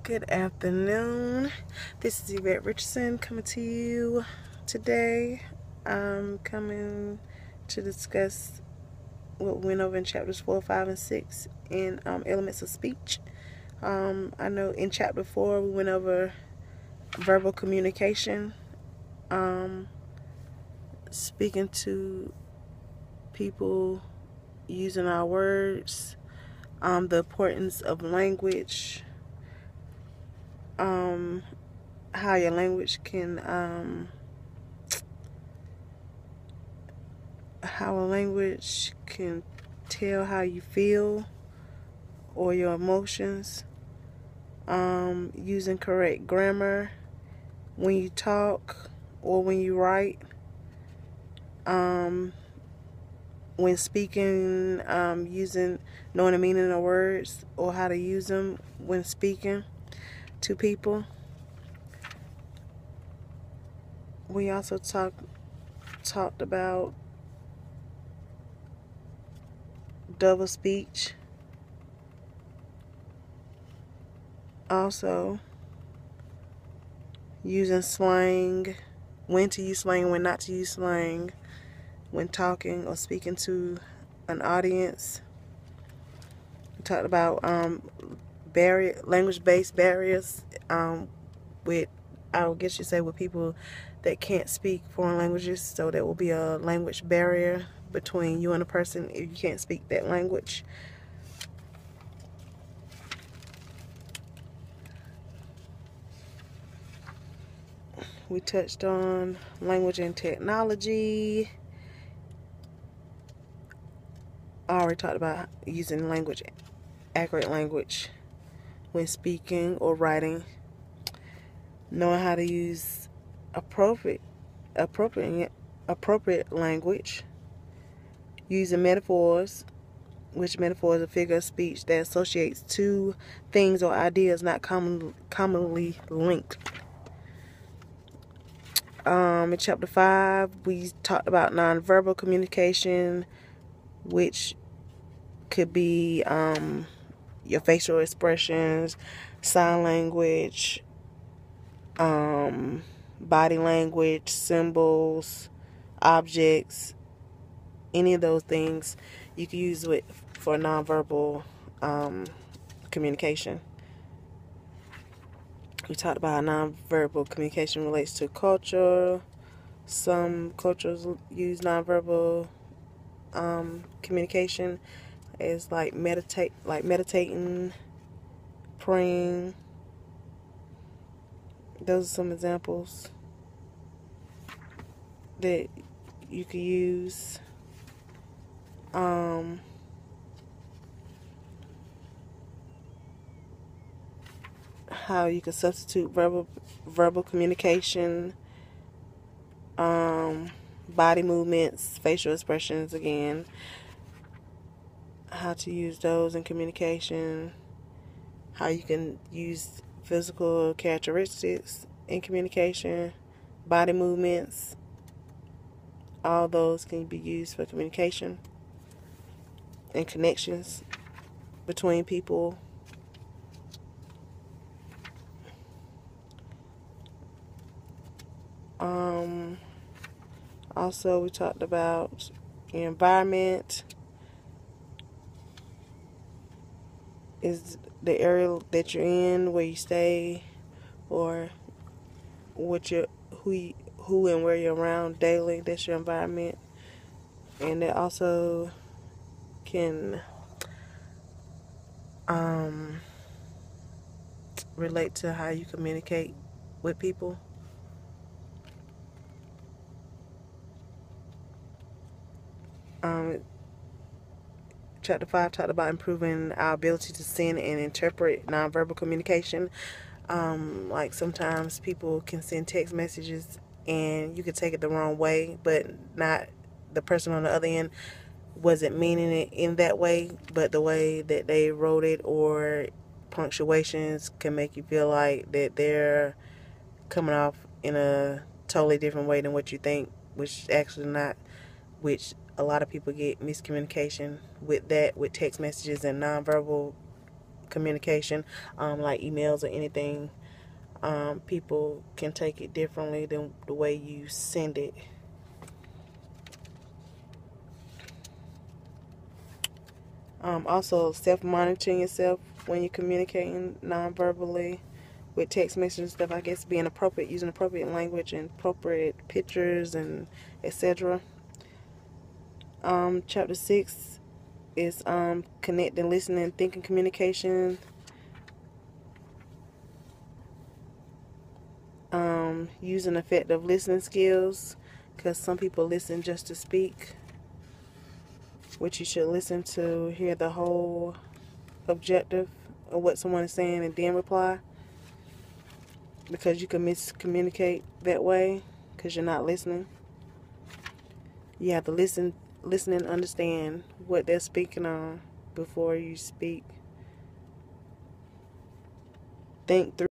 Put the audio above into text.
Good afternoon. This is Yvette Richardson coming to you today. I'm coming to discuss what we went over in chapters 4, 5, and 6 in Elements of Speech. I know in chapter 4 we went over verbal communication, speaking to people using our words, the importance of language, how your language can, how a language can tell how you feel or your emotions, using correct grammar when you talk or when you write, when speaking, knowing the meaning of words or how to use them when speaking to people. We also talked about double speech. Also, using slang, when to use slang, when not to use slang, when talking or speaking to an audience. We talked about language-based barriers with, I guess you say, with people that can't speak foreign languages. So there will be a language barrier between you and a person if you can't speak that language. We touched on language and technology. I already talked about using accurate language when speaking or writing. Knowing how to use appropriate language. Using metaphors, which metaphor is a figure of speech that associates two things or ideas not commonly linked. In chapter 5, we talked about nonverbal communication, which could be your facial expressions, sign language, body language, symbols, objects, any of those things you can use for nonverbal communication. We talked about how nonverbal communication relates to culture. Some cultures use nonverbal communication as like meditating, praying. Those are some examples that you could use. How you can substitute verbal communication, body movements, facial expressions again, how to use those in communication, how you can use physical characteristics in communication, body movements, all those can be used for communication and connections between people. Also, we talked about the environment is the area that you're in, where you stay, or who and where you're around daily. That's your environment, and it also can relate to how you communicate with people. Chapter 5 talked about improving our ability to send and interpret nonverbal communication. Like sometimes people can send text messages and you could take it the wrong way, but not the person on the other end wasn't meaning it in that way, but the way that they wrote it or punctuations can make you feel like that they're coming off in a totally different way than what you think, which actually not, which a lot of people get miscommunication with that, with text messages and nonverbal communication, like emails or anything. People can take it differently than the way you send it. Also, self-monitoring yourself when you're communicating non-verbally with text messages and stuff. I guess being appropriate, using appropriate language and appropriate pictures and etc. Chapter 6 is connecting, listening, thinking, communication. Using effective listening skills, because some people listen just to speak, which you should listen to hear the whole objective of what someone is saying and then reply, because you can miscommunicate that way because you're not listening. You have to listen and understand what they're speaking on before you speak. Think through